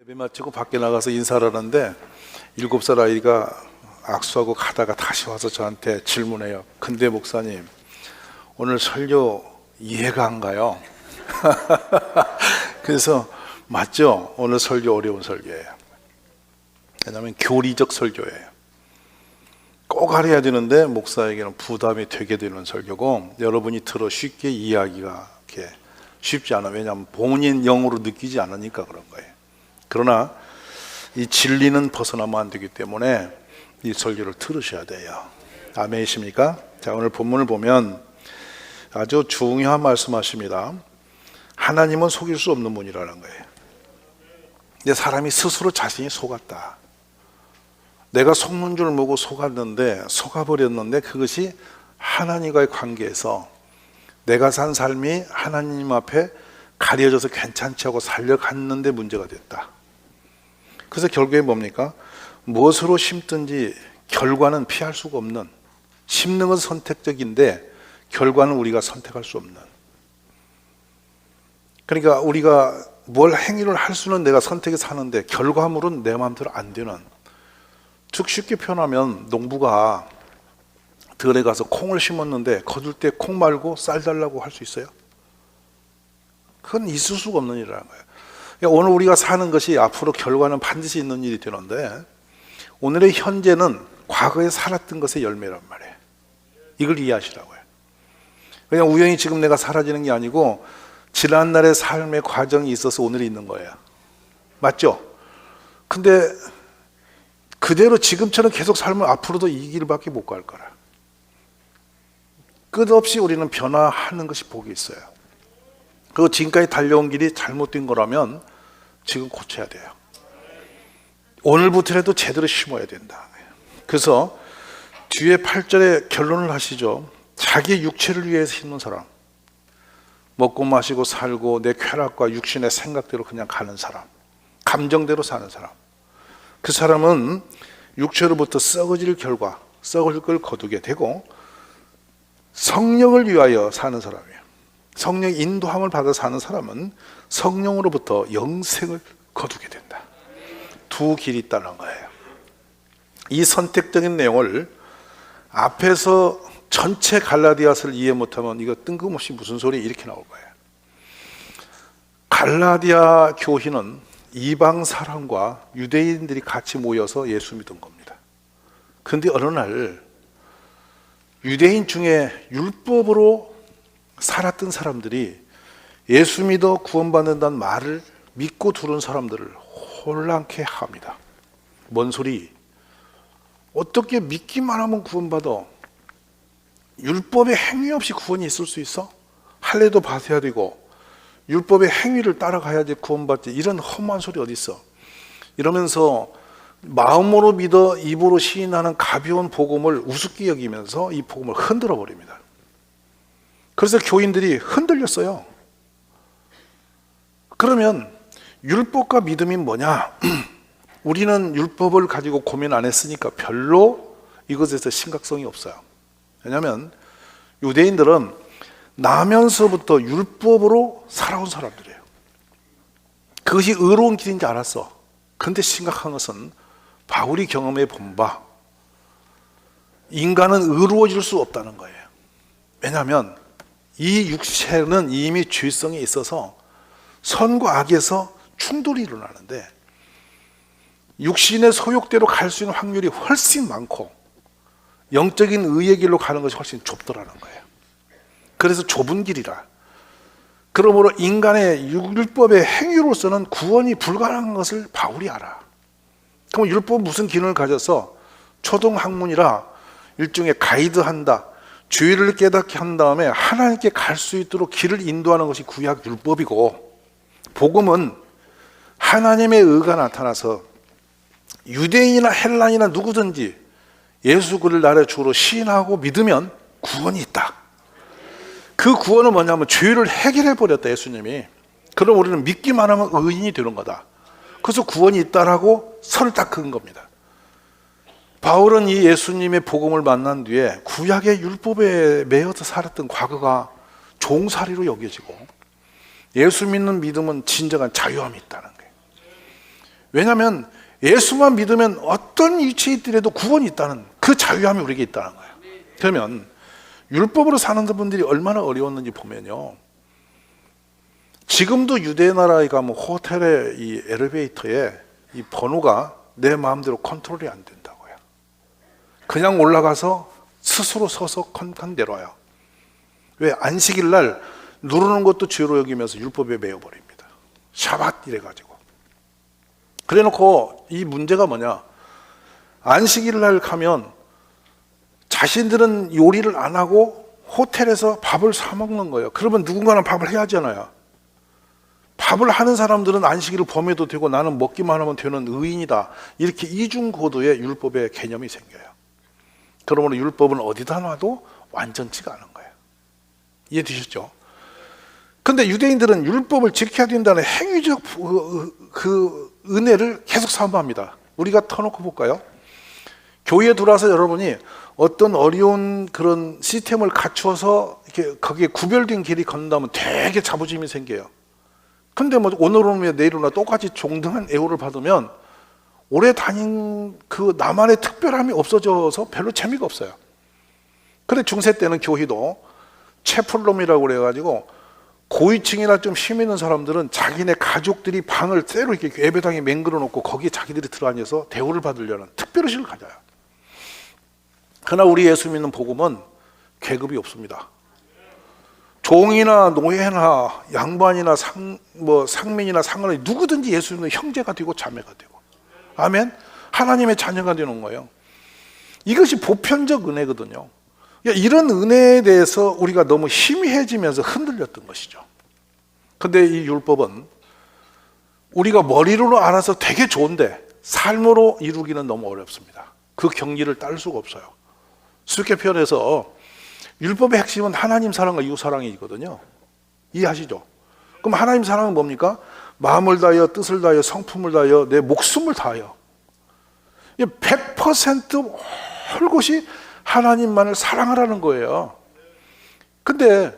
예배 마치고 밖에 나가서 인사를 하는데 7살 아이가 악수하고 가다가 다시 와서 저한테 질문해요. 근데 목사님, 오늘 설교 이해가 안 가요. 그래서 맞죠? 오늘 설교 어려운 설교예요. 왜냐하면 교리적 설교예요. 꼭 알아야 되는데 목사에게는 부담이 되게 되는 설교고, 여러분이 들어 쉽게 이해하기가 이렇게 쉽지 않아요. 왜냐하면 본인 영으로 느끼지 않으니까 그런 거예요. 그러나 이 진리는 벗어나면 안 되기 때문에 이 설교를 들으셔야 돼요. 아멘이십니까? 자, 오늘 본문을 보면 아주 중요한 말씀하십니다. 하나님은 속일 수 없는 분이라는 거예요. 근데 사람이 스스로 자신이 속았다. 내가 속는 줄 모르고 속아버렸는데 그것이 하나님과의 관계에서 내가 산 삶이 하나님 앞에 가려져서 괜찮지 하고 살려갔는데 문제가 됐다. 그래서 결국에 뭡니까? 무엇으로 심든지 결과는 피할 수가 없는, 심는 것은 선택적인데 결과는 우리가 선택할 수 없는. 그러니까 우리가 뭘 행위를 할 수는 내가 선택해서 하는데 결과물은 내 마음대로 안 되는. 즉 쉽게 표현하면 농부가 들에 가서 콩을 심었는데 거둘 때 콩 말고 쌀 달라고 할 수 있어요? 그건 있을 수가 없는 일이라는 거예요. 오늘 우리가 사는 것이 앞으로 결과는 반드시 있는 일이 되는데, 오늘의 현재는 과거에 살았던 것의 열매란 말이에요. 이걸 이해하시라고요. 그냥 우연히 지금 내가 사라지는 게 아니고 지난날의 삶의 과정이 있어서 오늘이 있는 거예요. 맞죠? 근데 그대로 지금처럼 계속 살면 앞으로도 이 길밖에 못 갈 거라. 끝없이 우리는 변화하는 것이 복이 있어요. 그리고 지금까지 달려온 길이 잘못된 거라면 지금 고쳐야 돼요. 오늘부터라도 제대로 심어야 된다. 그래서 뒤에 8절에 결론을 하시죠. 자기 육체를 위해서 심는 사람, 먹고 마시고 살고 내 쾌락과 육신의 생각대로 그냥 가는 사람, 감정대로 사는 사람, 그 사람은 육체로부터 썩어질 결과, 썩을 걸 거두게 되고, 성령을 위하여 사는 사람이에요. 성령 인도함을 받아 사는 사람은 성령으로부터 영생을 거두게 된다. 두 길이 있다는 거예요. 이 선택적인 내용을 앞에서 전체 갈라디아서를 이해 못하면 이거 뜬금없이 무슨 소리 이렇게 나올 거예요. 갈라디아 교회는 이방 사람과 유대인들이 같이 모여서 예수 믿은 겁니다. 그런데 어느 날 유대인 중에 율법으로 살았던 사람들이 예수 믿어 구원받는다는 말을 믿고 들은 사람들을 혼란케 합니다. 뭔 소리? 어떻게 믿기만 하면 구원받아? 율법의 행위 없이 구원이 있을 수 있어? 할례도 받아야 되고 율법의 행위를 따라가야지 구원받지. 이런 험한 소리 어디 있어? 이러면서 마음으로 믿어 입으로 시인하는 가벼운 복음을 우습게 여기면서 이 복음을 흔들어 버립니다. 그래서 교인들이 흔들렸어요. 그러면 율법과 믿음이 뭐냐? 우리는 율법을 가지고 고민 안 했으니까 별로 이것에서 심각성이 없어요. 왜냐하면 유대인들은 나면서부터 율법으로 살아온 사람들이에요. 그것이 의로운 길인지 알았어. 그런데 심각한 것은 바울이 경험해 본 바, 인간은 의로워질 수 없다는 거예요. 왜냐하면 이 육체는 이미 죄성이 있어서 선과 악에서 충돌이 일어나는데 육신의 소욕대로 갈 수 있는 확률이 훨씬 많고 영적인 의의 길로 가는 것이 훨씬 좁더라는 거예요. 그래서 좁은 길이라. 그러므로 인간의 율법의 행위로서는 구원이 불가능한 것을 바울이 알아. 그럼 율법은 무슨 기능을 가져서 초등학문이라 일종의 가이드한다, 죄를 깨닫게 한 다음에 하나님께 갈 수 있도록 길을 인도하는 것이 구약 율법이고, 복음은 하나님의 의가 나타나서 유대인이나 헬라인이나 누구든지 예수 그를 나라의 주로 시인하고 믿으면 구원이 있다. 그 구원은 뭐냐면 죄를 해결해 버렸다, 예수님이. 그럼 우리는 믿기만 하면 의인이 되는 거다. 그래서 구원이 있다라고 선을 딱 그은 겁니다. 바울은 이 예수님의 복음을 만난 뒤에 구약의 율법에 매여서 살았던 과거가 종살이로 여겨지고, 예수 믿는 믿음은 진정한 자유함이 있다는 거예요. 왜냐하면 예수만 믿으면 어떤 위치에 있더라도 구원이 있다는 그 자유함이 우리에게 있다는 거예요. 그러면 율법으로 사는 분들이 얼마나 어려웠는지 보면요, 지금도 유대 나라에 가면 호텔의 이 엘리베이터에 이 번호가 내 마음대로 컨트롤이 안 된다고요. 그냥 올라가서 스스로 서서 컨 내려와요. 왜? 안식일 날 누르는 것도 죄로 여기면서 율법에 매여버립니다. 샤밧 이래가지고. 그래놓고 이 문제가 뭐냐, 안식일 날 가면 자신들은 요리를 안 하고 호텔에서 밥을 사 먹는 거예요. 그러면 누군가는 밥을 해야 하잖아요. 밥을 하는 사람들은 안식일을 범해도 되고 나는 먹기만 하면 되는 의인이다, 이렇게 이중고도의 율법의 개념이 생겨요. 그러므로 율법은 어디다 놔도 완전치가 않은 거예요. 이해되셨죠? 근데 유대인들은 율법을 지켜야 된다는 행위적 그 은혜를 계속 사모합니다. 우리가 터놓고 볼까요? 교회에 들어와서 여러분이 어떤 어려운 그런 시스템을 갖추어서 이렇게 거기에 구별된 길이 건너면 되게 자부심이 생겨요. 근데 뭐 오늘은 내일은 똑같이 종등한 애호를 받으면 오래 다닌 그 나만의 특별함이 없어져서 별로 재미가 없어요. 그런데 중세 때는 교회도 체플롬이라고 그래가지고 고위층이나 좀 힘 있는 사람들은 자기네 가족들이 방을 새로 이렇게 예배당에 맹글어 놓고 거기에 자기들이 들어앉아서 대우를 받으려는 특별의식을 가져요. 그러나 우리 예수 믿는 복음은 계급이 없습니다. 종이나 노예나 양반이나 상민이나 상관이 누구든지 예수 믿는 형제가 되고 자매가 되고, 아멘, 하나님의 자녀가 되는 거예요. 이것이 보편적 은혜거든요. 이런 은혜에 대해서 우리가 너무 희미해지면서 흔들렸던 것이죠. 근데 이 율법은 우리가 머리로 알아서 되게 좋은데 삶으로 이루기는 너무 어렵습니다. 그 경리를 딸 수가 없어요. 수계편에서 율법의 핵심은 하나님 사랑과 이웃 사랑이거든요. 이해하시죠? 그럼 하나님 사랑은 뭡니까? 마음을 다하여, 뜻을 다하여, 성품을 다하여, 내 목숨을 다하여. 100% 홀곳이 하나님만을 사랑하라는 거예요. 근데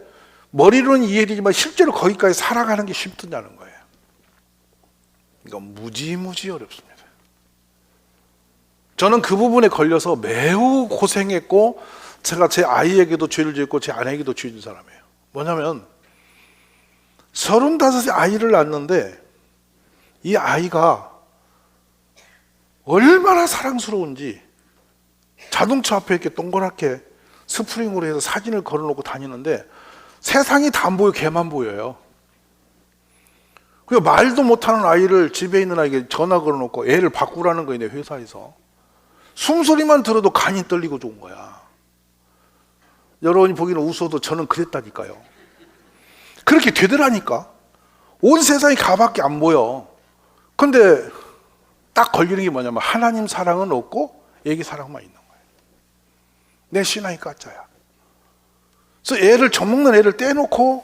머리로는 이해되지만 실제로 거기까지 살아가는 게 쉽느냐는 거예요. 이건 무지무지 어렵습니다. 저는 그 부분에 걸려서 매우 고생했고, 제가 제 아이에게도 죄를 짓고 제 아내에게도 죄를 진 사람이에요. 뭐냐면 35세 아이를 낳았는데 이 아이가 얼마나 사랑스러운지 자동차 앞에 이렇게 동그랗게 스프링으로 해서 사진을 걸어놓고 다니는데 세상이 다 안 보여, 걔만 보여요. 그리고 말도 못하는 아이를 집에 있는 아이에게 전화 걸어놓고 애를 바꾸라는 거예요, 회사에서. 숨소리만 들어도 간이 떨리고 좋은 거야. 여러분이 보기는 웃어도 저는 그랬다니까요. 그렇게 되더라니까. 온 세상이 가밖에 안 보여. 근데 딱 걸리는 게 뭐냐면 하나님 사랑은 없고 애기 사랑만 있는 거예요. 내 신앙이 가짜야. 그래서 애를 젖먹는 애를 떼놓고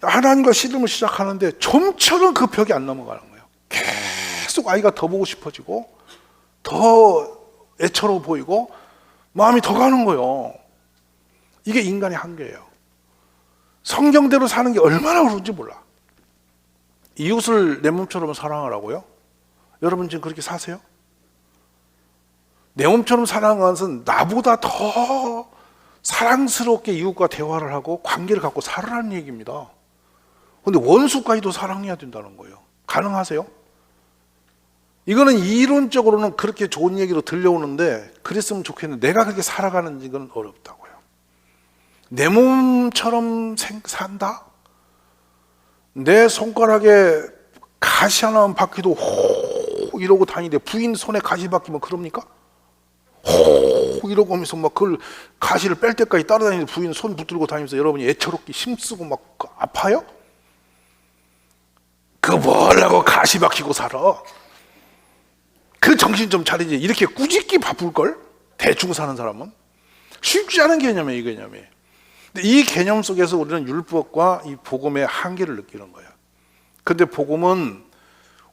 하나님과 씨름을 시작하는데 좀처럼 그 벽이 안 넘어가는 거예요. 계속 아이가 더 보고 싶어지고 더 애처로워 보이고 마음이 더 가는 거예요. 이게 인간의 한계예요. 성경대로 사는 게 얼마나 어려운지 몰라. 이웃을 내 몸처럼 사랑하라고요? 여러분 지금 그렇게 사세요? 내 몸처럼 사랑하는 것은 나보다 더 사랑스럽게 이웃과 대화를 하고 관계를 갖고 살아라는 얘기입니다. 그런데 원수까지도 사랑해야 된다는 거예요. 가능하세요? 이거는 이론적으로는 그렇게 좋은 얘기로 들려오는데 그랬으면 좋겠는데 내가 그렇게 살아가는 건 어렵다고요. 내 몸처럼 산다? 내 손가락에 가시 하나만 박혀도 호 이러고 다니는데 부인 손에 가시 박히면 그럽니까? 호 이러고 하면서 막 그걸 가시를 뺄 때까지 따라다니는데 부인 손 붙들고 다니면서 여러분이 애처롭게 힘쓰고 막 아파요? 그거 뭐라고 가시 박히고 살아? 그 정신 좀 차리지. 이렇게 꾸짖기 바쁠걸? 대충 사는 사람은 쉽지 않은 개념이에요, 이 개념이. 근데 이 개념 속에서 우리는 율법과 이 복음의 한계를 느끼는 거예요. 근데 복음은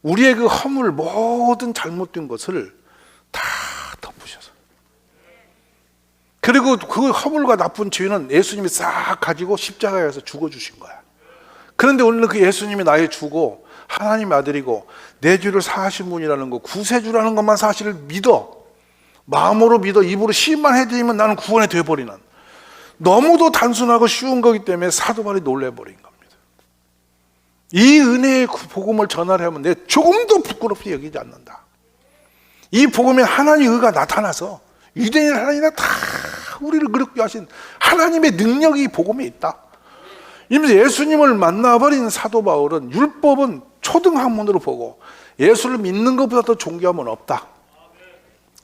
우리의 그 허물, 모든 잘못된 것을 다 덮으셔서, 그리고 그 허물과 나쁜 죄는 예수님이 싹 가지고 십자가에서 죽어주신 거야. 그런데 오늘 그 예수님이 나의 주고 하나님의 아들이고 내 죄를 사하신 분이라는 거, 구세주라는 것만 사실을 믿어, 마음으로 믿어, 입으로 시인만 해드리면 나는 구원이 되어버리는, 너무도 단순하고 쉬운 거기 때문에 사도 바울이 놀래버린 겁니다. 이 은혜의 복음을 전하려면 내 조금도 부끄럽게 여기지 않는다. 이 복음에 하나님의 의가 나타나서 유대인 하나님이나 다 우리를 그렇게 하신 하나님의 능력이 이 복음에 있다. 이미 예수님을 만나버린 사도 바울은 율법은 초등학문으로 보고 예수를 믿는 것보다 더 존귀함은 없다,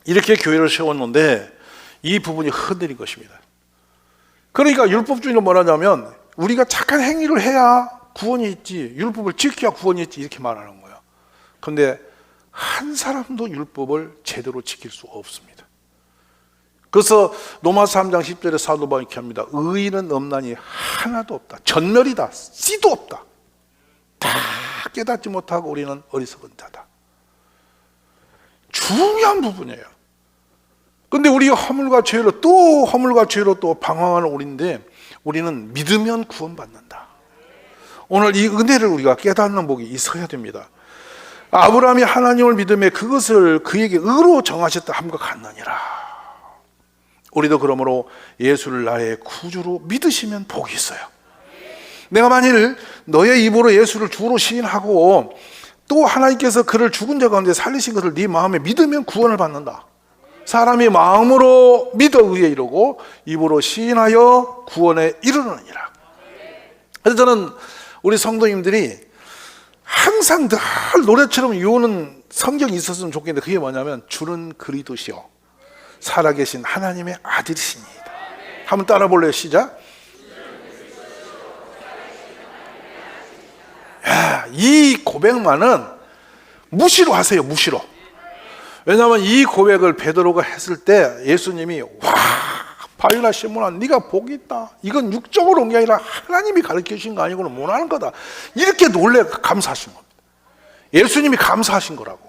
이렇게 교회를 세웠는데 이 부분이 흔들린 것입니다. 그러니까 율법주의는 뭐라냐면 우리가 착한 행위를 해야 구원이 있지, 율법을 지켜야 구원이 있지, 이렇게 말하는 거예요. 그런데 한 사람도 율법을 제대로 지킬 수 없습니다. 그래서 로마서 3장 10절에 사도 바울이 이렇게 합니다. 의인은 없나니 하나도 없다. 전멸이다. 씨도 없다. 다 깨닫지 못하고 우리는 어리석은 자다. 중요한 부분이에요. 근데 우리가 허물과 죄로 또 허물과 죄로 또 방황하는 우리인데 우리는 믿으면 구원받는다. 오늘 이 은혜를 우리가 깨닫는 복이 있어야 됩니다. 아브라함이 하나님을 믿음에 그것을 그에게 의로 정하셨다 함과 같느니라. 우리도 그러므로 예수를 나의 구주로 믿으시면 복이 있어요. 내가 만일 너의 입으로 예수를 주로 시인하고 또 하나님께서 그를 죽은 자 가운데 살리신 것을 네 마음에 믿으면 구원을 받는다. 사람이 마음으로 믿어 의에 이르고 입으로 시인하여 구원에 이르느니라. 그래서 저는 우리 성도님들이 항상 늘 노래처럼 외우는 성경이 있었으면 좋겠는데 그게 뭐냐면 주는 그리스도시요 살아계신 하나님의 아들이십니다. 한번 따라 볼래요? 시작. 야, 이 고백만은 무시로 하세요. 무시로. 왜냐하면 이 고백을 베드로가 했을 때 예수님이 와 바유나 시몬아 네가 복이 있다. 이건 육적으로 온 게 아니라 하나님이 가르쳐 주신 거 아니고는 못하는 거다. 이렇게 놀래 감사하신 겁니다. 예수님이 감사하신 거라고,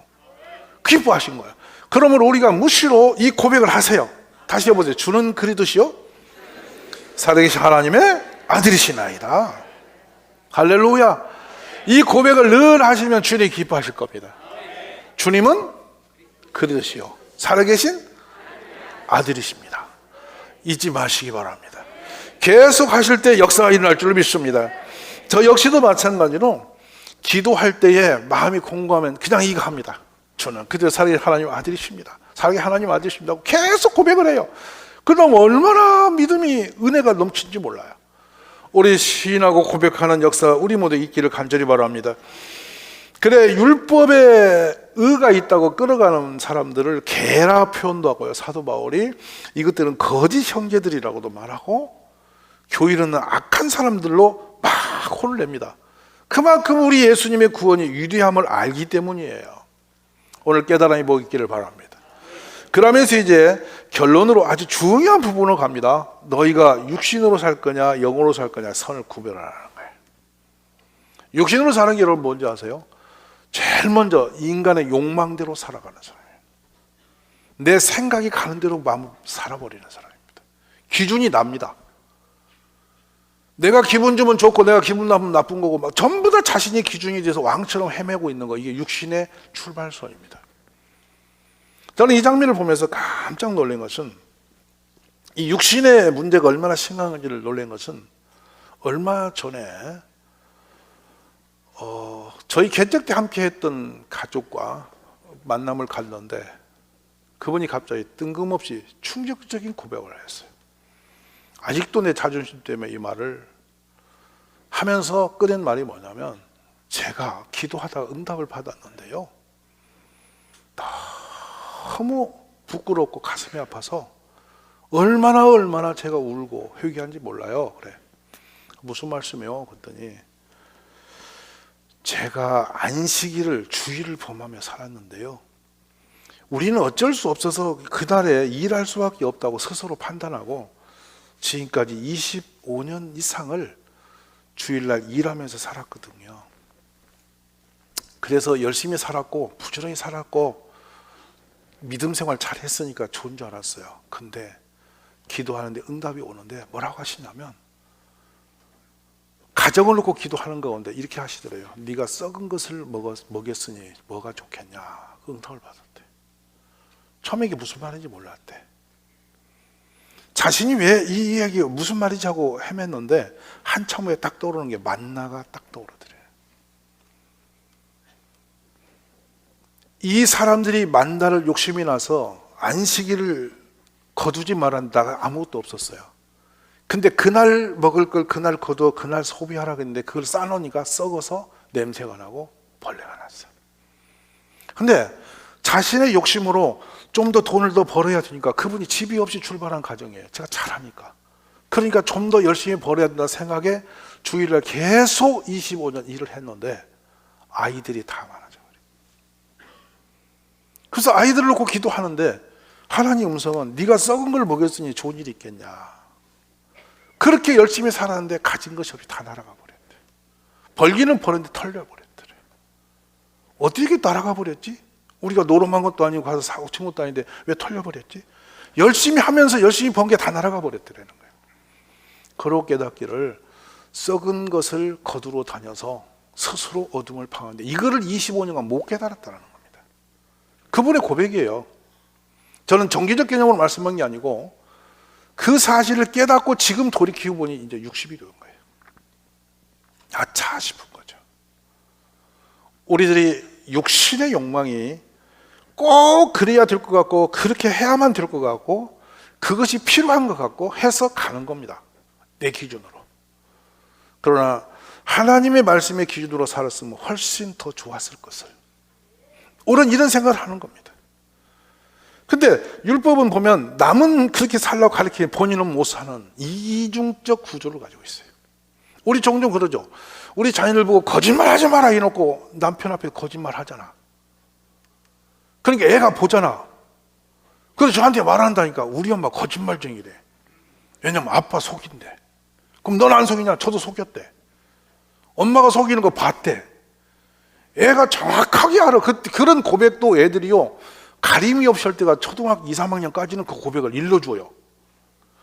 기뻐하신 거예요. 그러므로 우리가 무시로 이 고백을 하세요. 다시 해보세요. 주는 그리스도시요 살아계신 하나님의 아들이시나이다. 할렐루야. 이 고백을 늘 하시면 주님이 기뻐하실 겁니다. 주님은 그리스도시요 살아계신 아들이십니다. 잊지 마시기 바랍니다. 계속 하실 때 역사가 일어날 줄 믿습니다. 저 역시도 마찬가지로 기도할 때에 마음이 공고하면 그냥 이거 합니다. 저는 그대로 살아계신 하나님 아들이십니다. 살아계신 하나님 아들이십니다. 계속 고백을 해요. 그럼 얼마나 믿음이 은혜가 넘치는지 몰라요. 우리 시인하고 고백하는 역사 우리 모두 있기를 간절히 바랍니다. 그래 율법에 의가 있다고 끌어가는 사람들을 개라 표현도 하고요. 사도 바울이 이것들은 거짓 형제들이라고도 말하고 교회는 악한 사람들로 막 혼을 냅니다. 그만큼 우리 예수님의 구원이 위대함을 알기 때문이에요. 오늘 깨달음이 복 있기를 바랍니다. 그러면서 이제 결론으로 아주 중요한 부분으로 갑니다. 너희가 육신으로 살 거냐 영으로 살 거냐 선을 구별하라는 거예요. 육신으로 사는 게 여러분 뭔지 아세요? 제일 먼저 인간의 욕망대로 살아가는 사람이에요. 내 생각이 가는 대로 마음 살아버리는 사람입니다. 기준이 납니다. 내가 기분 좋으면 좋고 내가 기분 나쁘면 나쁜 거고 막 전부 다 자신의 기준이 돼서 왕처럼 헤매고 있는 거, 이게 육신의 출발선입니다. 저는 이 장면을 보면서 깜짝 놀란 것은 이 육신의 문제가 얼마나 심각한지를 놀란 것은 얼마 전에 저희 개척 때 함께 했던 가족과 만남을 갔는데 그분이 갑자기 뜬금없이 충격적인 고백을 했어요. 아직도 내 자존심 때문에 이 말을 하면서 꺼낸 말이 뭐냐면 제가 기도하다가 응답을 받았는데요 너무 부끄럽고 가슴이 아파서 얼마나 제가 울고 회개한지 몰라요. 그래 무슨 말씀이요? 그랬더니 제가 안식일을 주일을 범하며 살았는데요 우리는 어쩔 수 없어서 그날에 일할 수밖에 없다고 스스로 판단하고 지금까지 25년 이상을 주일날 일하면서 살았거든요. 그래서 열심히 살았고 부지런히 살았고 믿음 생활 잘 했으니까 좋은 줄 알았어요. 근데 기도하는데 응답이 오는데 뭐라고 하시냐면 가정을 놓고 기도하는 가운데 이렇게 하시더래요. 네가 썩은 것을 먹였으니 뭐가 좋겠냐. 그 응답을 받았대. 처음에 이게 무슨 말인지 몰랐대. 자신이 왜 이 이야기 무슨 말이지 하고 헤맸는데 한참 후에 딱 떠오르는 게 만나가 딱 떠오르더래요. 이 사람들이 만나를 욕심이 나서 안식일을 거두지 말한다. 아무것도 없었어요. 근데 그날 먹을 걸 그날 거두어 그날 소비하라고 했는데 그걸 싸놓으니까 썩어서 냄새가 나고 벌레가 났어요. 근데 자신의 욕심으로 좀 더 돈을 더 벌어야 되니까 그분이 집이 없이 출발한 가정이에요. 제가 잘하니까. 그러니까 좀 더 열심히 벌어야 된다 생각에 주일날 계속 25년 일을 했는데 아이들이 다 많아져 버려요. 그래서 아이들을 놓고 기도하는데 하나님 음성은 네가 썩은 걸 먹였으니 좋은 일이 있겠냐. 그렇게 열심히 살았는데 가진 것이 없이 다 날아가 버렸대. 벌기는 버렸는데 털려버렸더래. 어떻게 날아가 버렸지? 우리가 노름한 것도 아니고 가서 사고 친 것도 아닌데 왜 털려버렸지? 열심히 하면서 열심히 번 게 다 날아가 버렸더라는 거예요. 그러고 깨닫기를 썩은 것을 거두러 다녀서 스스로 어둠을 파는데 이거를 25년간 못 깨달았다는 겁니다. 그분의 고백이에요. 저는 정기적 개념으로 말씀한 게 아니고 그 사실을 깨닫고 지금 돌이키고 보니 이제 60이 된 거예요. 아차 싶은 거죠. 우리들이 육신의 욕망이 꼭 그래야 될 것 같고 그렇게 해야만 될 것 같고 그것이 필요한 것 같고 해서 가는 겁니다. 내 기준으로. 그러나 하나님의 말씀의 기준으로 살았으면 훨씬 더 좋았을 것을. 우리는 이런 생각을 하는 겁니다. 근데 율법은 보면 남은 그렇게 살라고 가르치는 본인은 못 사는 이중적 구조를 가지고 있어요. 우리 종종 그러죠. 우리 자녀들 보고 거짓말하지 마라 해놓고 남편 앞에 거짓말 하잖아. 그러니까 애가 보잖아. 그래서 저한테 말한다니까. 우리 엄마 거짓말쟁이래. 왜냐면 아빠 속인대. 그럼 넌 안 속이냐? 저도 속였대. 엄마가 속이는 거 봤대. 애가 정확하게 알아. 그런 고백도 애들이요 가림이 없이 할 때가 초등학교 2, 3학년까지는 그 고백을 일러줘요.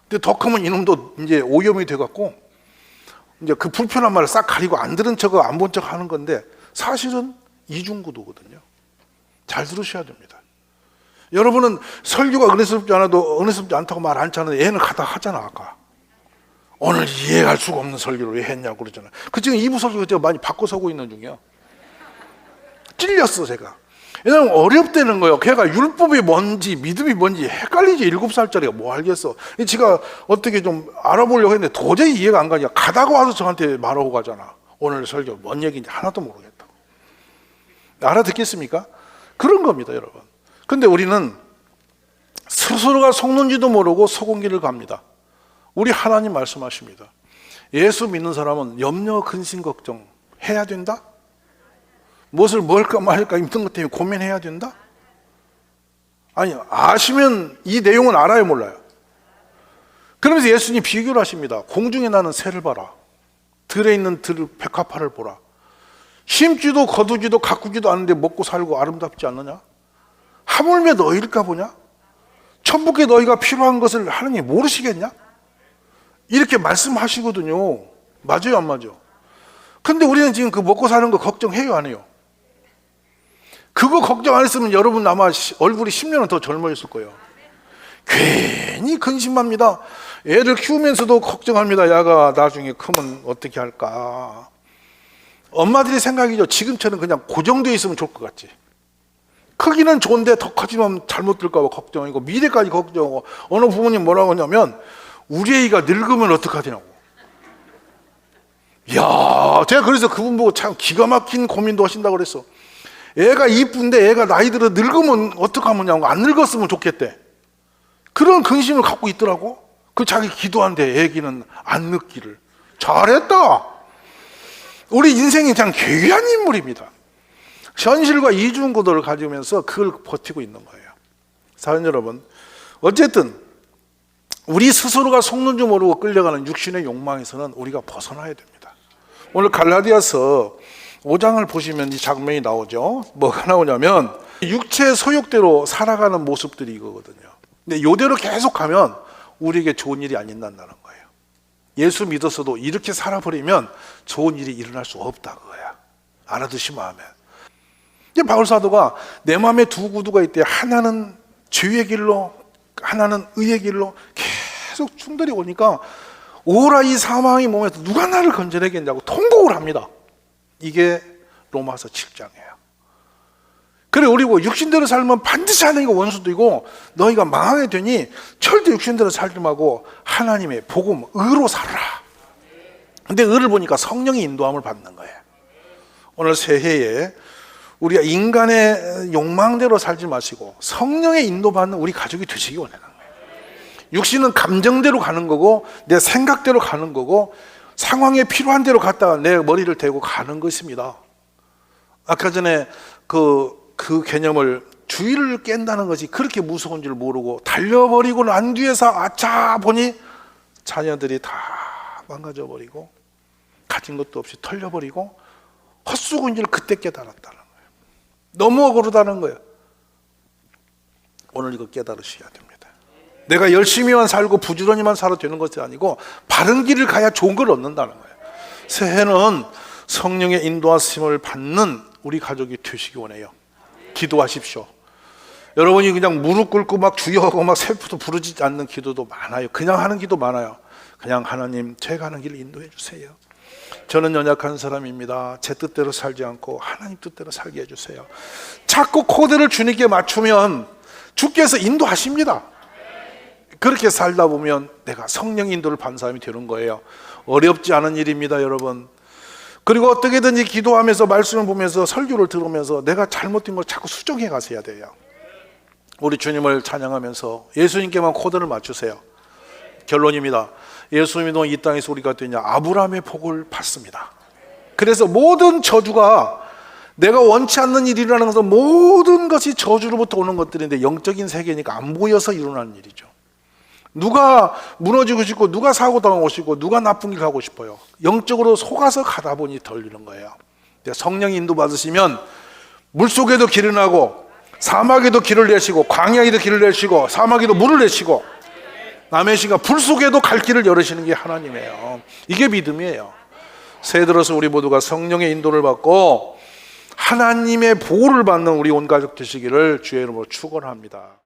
근데 더 크면 이놈도 이제 오염이 돼갖고 이제 그 불편한 말을 싹 가리고 안 들은 척, 안 본 척 하는 건데 사실은 이중구도거든요. 잘 들으셔야 됩니다. 여러분은 설교가 은혜스럽지 않다고 말 안 하는데 얘는 가다 하잖아. 아까 오늘 이해할 수가 없는 설교를 왜 했냐고 그러잖아. 그 지금 2부 설교 제가 많이 바꿔 서고 있는 중이야. 찔렸어 제가. 왜냐면 어렵다는 거예요. 걔가 율법이 뭔지 믿음이 뭔지 헷갈리지. 7살짜리가 뭐 알겠어. 제가 어떻게 좀 알아보려고 했는데 도저히 이해가 안 가니까 가다가 와서 저한테 말하고 가잖아. 오늘 설교 뭔 얘기인지 하나도 모르겠다고. 알아듣겠습니까? 그런 겁니다 여러분. 근데 우리는 스스로가 속는지도 모르고 속은 길을 갑니다. 우리 하나님 말씀하십니다. 예수 믿는 사람은 염려 근심 걱정 해야 된다? 무엇을 먹을까 말까 힘든 것 때문에 고민해야 된다? 아니, 아시면 이 내용은 알아요, 몰라요? 그러면서 예수님이 비교를 하십니다. 공중에 나는 새를 봐라. 들에 있는 백합화를 보라. 심지도 거두지도 가꾸지도 않는데 먹고 살고 아름답지 않느냐? 하물며 너희일까 보냐? 천국에 너희가 필요한 것을 하느님 모르시겠냐? 이렇게 말씀하시거든요. 맞아요, 안 맞아요? 근데 우리는 지금 그 먹고 사는 거 걱정해요, 안 해요? 그거 걱정 안 했으면 여러분 아마 얼굴이 10년은 더 젊어졌을 거예요. 괜히 근심합니다. 애를 키우면서도 걱정합니다. 야가 나중에 크면 어떻게 할까. 엄마들이 생각이죠. 지금처럼 그냥 고정되어 있으면 좋을 것 같지. 크기는 좋은데 더 커지면 잘못 될까 봐 걱정이고 미래까지 걱정하고 어느 부모님 뭐라고 하냐면 우리 애가 늙으면 어떡하냐고. 이야, 제가 그래서 그분 보고 참 기가 막힌 고민도 하신다고 그랬어. 애가 이쁜데 애가 나이 들어 늙으면 어떡하냐고. 안 늙었으면 좋겠대. 그런 근심을 갖고 있더라고. 그 자기 기도한데 애기는 안 늙기를. 잘했다. 우리 인생이 그냥 괴이한 인물입니다. 현실과 이중구도를 가지면서 그걸 버티고 있는 거예요. 사랑 여러분, 어쨌든 우리 스스로가 속는 줄 모르고 끌려가는 육신의 욕망에서는 우리가 벗어나야 됩니다. 오늘 갈라디아서 5장을 보시면 이 장면이 나오죠. 뭐가 나오냐면 육체의 소욕대로 살아가는 모습들이 이거거든요. 근데 이대로 계속 가면 우리에게 좋은 일이 안 일어난다는 거예요. 예수 믿어서도 이렇게 살아버리면 좋은 일이 일어날 수 없다 그거야. 알아두시면 하면. 이제 바울 사도가 내 마음에 두 구두가 있대. 하나는 죄의 길로, 하나는 의의 길로 계속 충돌이 오니까 오라 이 사망이 몸에서 누가 나를 건져내겠냐고 통곡을 합니다. 이게 로마서 7장이에요. 그래, 우리 육신대로 살면 반드시 하나님과 원수되고 너희가 망하게 되니 절대 육신대로 살지 말고 하나님의 복음, 의로 살아라. 근데 의를 보니까 성령의 인도함을 받는 거예요. 오늘 새해에 우리가 인간의 욕망대로 살지 마시고 성령의 인도받는 우리 가족이 되시기 원하는 거예요. 육신은 감정대로 가는 거고 내 생각대로 가는 거고 상황에 필요한 대로 갔다가 내 머리를 대고 가는 것입니다. 아까 전에 그 개념을 주의를 깬다는 것이 그렇게 무서운 줄 모르고 달려버리고 난 뒤에서 아차 보니 자녀들이 다 망가져 버리고 가진 것도 없이 털려버리고 헛수고인 줄 그때 깨달았다는 거예요. 너무 억울하다는 거예요. 오늘 이거 깨달으셔야 됩니다. 내가 열심히만 살고 부지런히만 살아도 되는 것이 아니고 바른 길을 가야 좋은 걸 얻는다는 거예요. 새해는 성령의 인도하심을 받는 우리 가족이 되시기 원해요. 기도하십시오. 여러분이 그냥 무릎 꿇고 막 주여하고 막 세포도 부르지 않는 기도도 많아요. 그냥 하는 기도 많아요. 그냥 하나님 제가 하는 길을 인도해 주세요. 저는 연약한 사람입니다. 제 뜻대로 살지 않고 하나님 뜻대로 살게 해주세요. 자꾸 코드를 주님께 맞추면 주께서 인도하십니다. 그렇게 살다 보면 내가 성령 인도를 받는 사람이 되는 거예요. 어렵지 않은 일입니다, 여러분. 그리고 어떻게든지 기도하면서 말씀을 보면서 설교를 들으면서 내가 잘못된 걸 자꾸 수정해 가셔야 돼요. 우리 주님을 찬양하면서 예수님께만 코드를 맞추세요. 결론입니다. 예수 믿으면 이 땅에서 우리가 되냐? 아브라함의 복을 받습니다. 그래서 모든 저주가 내가 원치 않는 일이라는 것은 모든 것이 저주로부터 오는 것들인데 영적인 세계니까 안 보여서 일어나는 일이죠. 누가 무너지고 싶고 누가 사고 당하고 싶고 누가 나쁜 길 가고 싶어요. 영적으로 속아서 가다 보니 덜리는 거예요. 성령 인도 받으시면 물속에도 길을 나고 사막에도 길을 내시고 광야에도 길을 내시고 사막에도 물을 내시고 남의 시가 불 속에도 갈 길을 열으시는 게 하나님이에요. 이게 믿음이에요. 새해 들어서 우리 모두가 성령의 인도를 받고 하나님의 보호를 받는 우리 온 가족 되시기를 주의 이름으로 축원합니다.